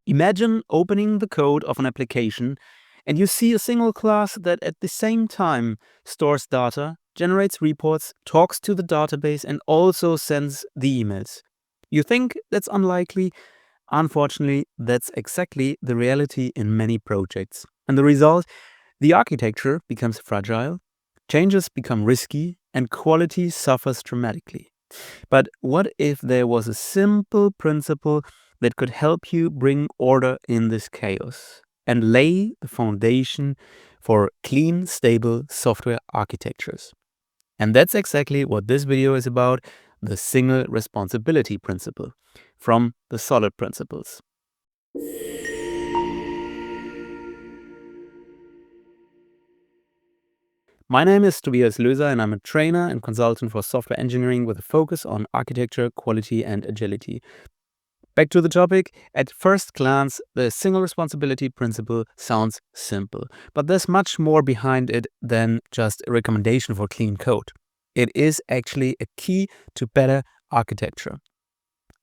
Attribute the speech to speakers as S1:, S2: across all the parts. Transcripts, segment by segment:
S1: Imagine opening the code of an application and you see a single class that at the same time stores data, generates reports, talks to the database, and also sends the emails. You think that's unlikely? Unfortunately, that's exactly the reality in many projects. And the result, the architecture becomes fragile, changes become risky, and quality suffers dramatically. But what if there was a simple principle that could help you bring order in this chaos and lay the foundation for clean, stable software architectures? And that's exactly what this video is about, the single responsibility principle from the Solid Principles. My name is Tobias Löser and I'm a trainer and consultant for software engineering with a focus on architecture, quality and agility. Back to the topic, at first glance, the single responsibility principle sounds simple, but there's much more behind it than just a recommendation for clean code. It is actually a key to better architecture.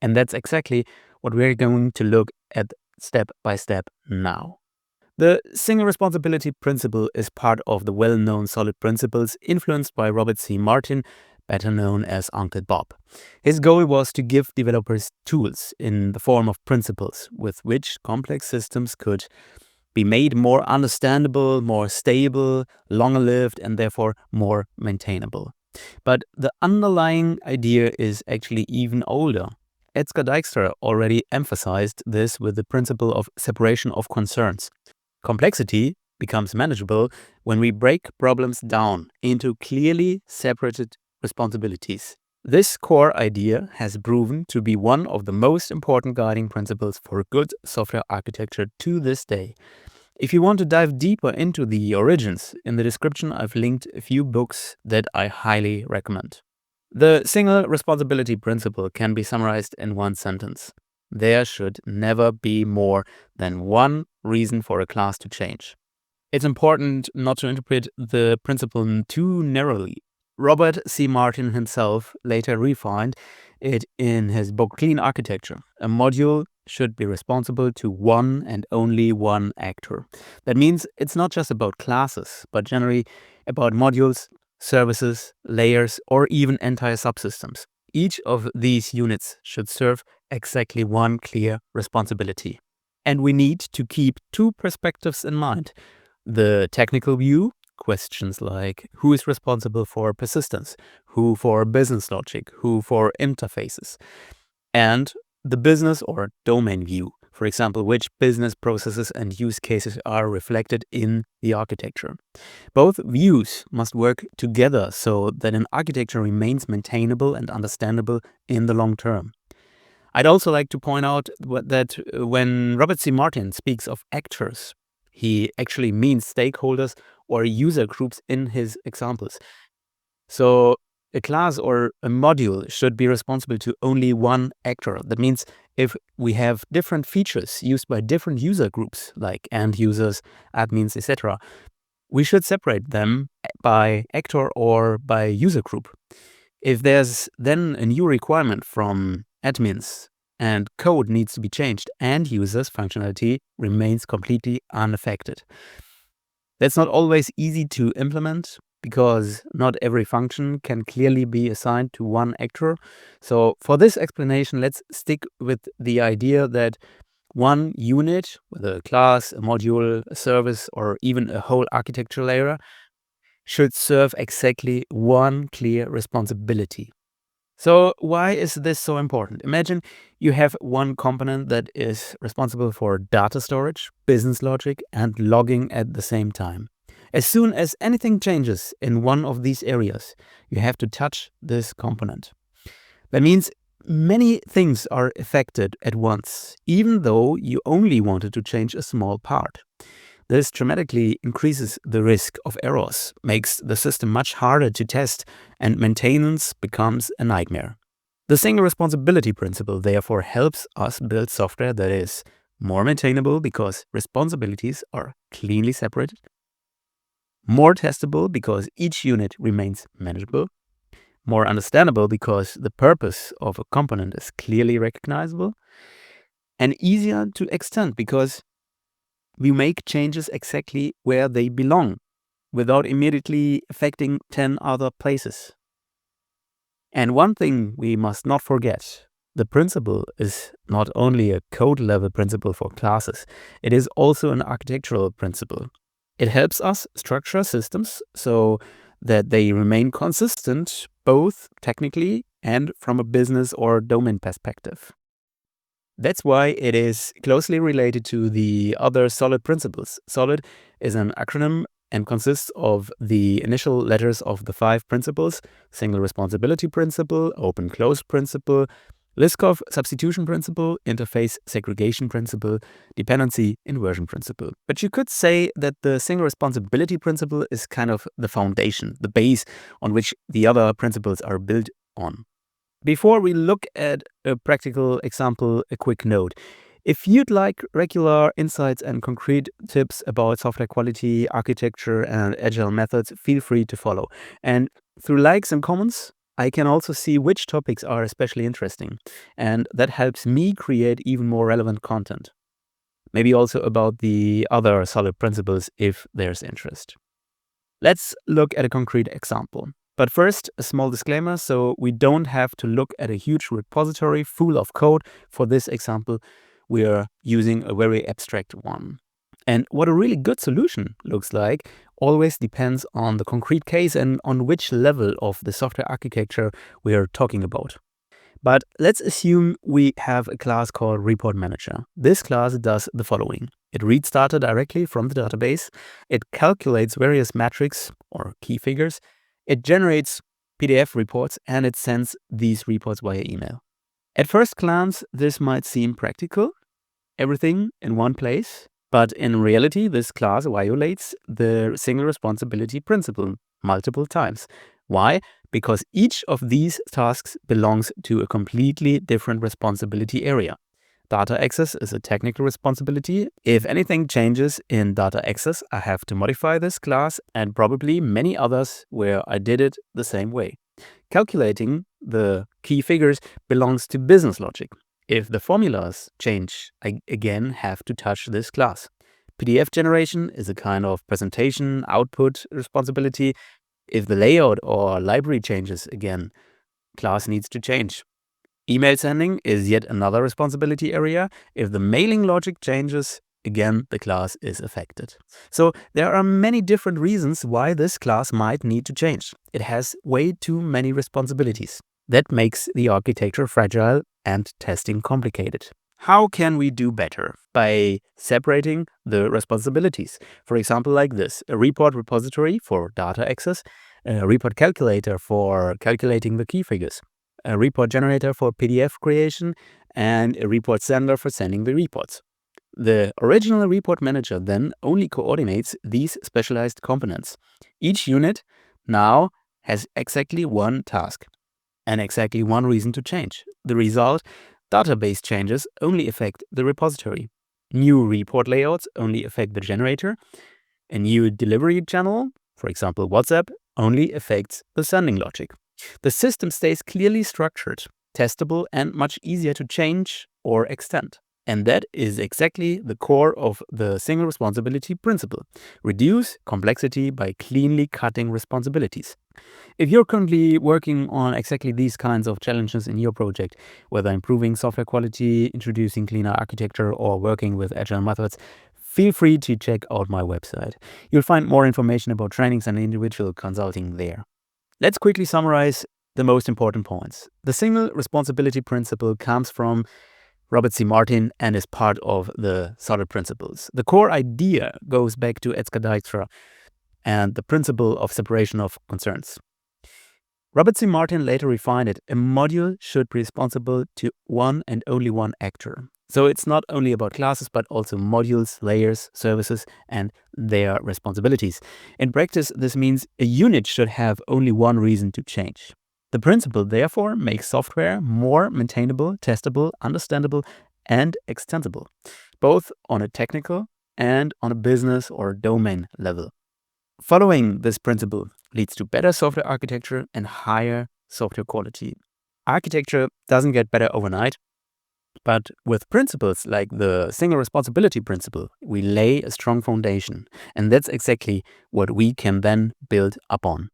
S1: And that's exactly what we're going to look at step by step now. The single responsibility principle is part of the well-known Solid Principles influenced by Robert C. Martin, better known as Uncle Bob. His goal was to give developers tools in the form of principles with which complex systems could be made more understandable, more stable, longer-lived, and therefore more maintainable. But the underlying idea is actually even older. Edsger Dijkstra already emphasized this with the principle of separation of concerns. Complexity becomes manageable when we break problems down into clearly separated responsibilities. This core idea has proven to be one of the most important guiding principles for good software architecture to this day. If you want to dive deeper into the origins, in the description I've linked a few books that I highly recommend. The single responsibility principle can be summarized in one sentence. There should never be more than one reason for a class to change. It's important not to interpret the principle too narrowly. Robert C. Martin himself later refined it in his book Clean Architecture. A module should be responsible to one and only one actor. That means it's not just about classes, but generally about modules, services, layers, or even entire subsystems. Each of these units should serve exactly one clear responsibility. And we need to keep two perspectives in mind. The technical view, questions like who is responsible for persistence, who for business logic, who for interfaces, and the business or domain view, for example, which business processes and use cases are reflected in the architecture. Both views must work together so that an architecture remains maintainable and understandable in the long term. I'd also like to point out that when Robert C. Martin speaks of actors, he actually means stakeholders or user groups in his examples. So a class or a module should be responsible to only one actor. That means if we have different features used by different user groups, like end users, admins, etc., we should separate them by actor or by user group. If there's then a new requirement from admins and code needs to be changed and users' functionality remains completely unaffected. That's not always easy to implement because not every function can clearly be assigned to one actor. So for this explanation, let's stick with the idea that one unit, whether a class, a module, a service, or even a whole architecture layer, should serve exactly one clear responsibility. So why is this so important? Imagine you have one component that is responsible for data storage, business logic, and logging at the same time. As soon as anything changes in one of these areas, you have to touch this component. That means many things are affected at once, even though you only wanted to change a small part. This dramatically increases the risk of errors, makes the system much harder to test, and maintenance becomes a nightmare. The single responsibility principle therefore helps us build software that is more maintainable because responsibilities are cleanly separated, more testable because each unit remains manageable, more understandable because the purpose of a component is clearly recognizable, and easier to extend because we make changes exactly where they belong without immediately affecting 10 other places. And one thing we must not forget, the principle is not only a code level principle for classes, it is also an architectural principle. It helps us structure systems so that they remain consistent both technically and from a business or domain perspective. That's why it is closely related to the other SOLID principles. SOLID is an acronym and consists of the initial letters of the 5 principles: single responsibility principle, open close principle, Liskov substitution principle, interface segregation principle, dependency inversion principle. But you could say that the single responsibility principle is kind of the foundation, the base on which the other principles are built on. Before we look at a practical example, a quick note. If you'd like regular insights and concrete tips about software quality, architecture, and agile methods, feel free to follow. And through likes and comments, I can also see which topics are especially interesting. And that helps me create even more relevant content. Maybe also about the other SOLID principles if there's interest. Let's look at a concrete example. But first, a small disclaimer, so we don't have to look at a huge repository full of code. For this example, we are using a very abstract one. And what a really good solution looks like always depends on the concrete case and on which level of the software architecture we are talking about. But let's assume we have a class called Report Manager. This class does the following. It reads data directly from the database. It calculates various metrics or key figures. It generates PDF reports, and it sends these reports via email. At first glance, this might seem practical, everything in one place, but in reality, this class violates the single responsibility principle multiple times. Why? Because each of these tasks belongs to a completely different responsibility area. Data access is a technical responsibility. If anything changes in data access, I have to modify this class and probably many others where I did it the same way. Calculating the key figures belongs to business logic. If the formulas change, I again have to touch this class. PDF generation is a kind of presentation output responsibility. If the layout or library changes again, class needs to change. Email sending is yet another responsibility area. If the mailing logic changes, again, the class is affected. So there are many different reasons why this class might need to change. It has way too many responsibilities. That makes the architecture fragile and testing complicated. How can we do better? By separating the responsibilities. For example, like this: a report repository for data access, a report calculator for calculating the key figures, a report generator for PDF creation, and a report sender for sending the reports. The original report manager then only coordinates these specialized components. Each unit now has exactly one task and exactly one reason to change. The result: database changes only affect the repository. New report layouts only affect the generator. A new delivery channel, for example WhatsApp, only affects the sending logic. The system stays clearly structured, testable, and much easier to change or extend. And that is exactly the core of the single responsibility principle. Reduce complexity by cleanly cutting responsibilities. If you're currently working on exactly these kinds of challenges in your project, whether improving software quality, introducing cleaner architecture, or working with agile methods, feel free to check out my website. You'll find more information about trainings and individual consulting there. Let's quickly summarize the most important points. The single responsibility principle comes from Robert C. Martin and is part of the SOLID principles. The core idea goes back to Edsger Dijkstra and the principle of separation of concerns. Robert C. Martin later refined it: a module should be responsible to one and only one actor. So it's not only about classes, but also modules, layers, services, and their responsibilities. In practice, this means a unit should have only one reason to change. The principle, therefore, makes software more maintainable, testable, understandable, and extensible, both on a technical and on a business or domain level. Following this principle leads to better software architecture and higher software quality. Architecture doesn't get better overnight. But with principles like the single responsibility principle, we lay a strong foundation. And that's exactly what we can then build upon.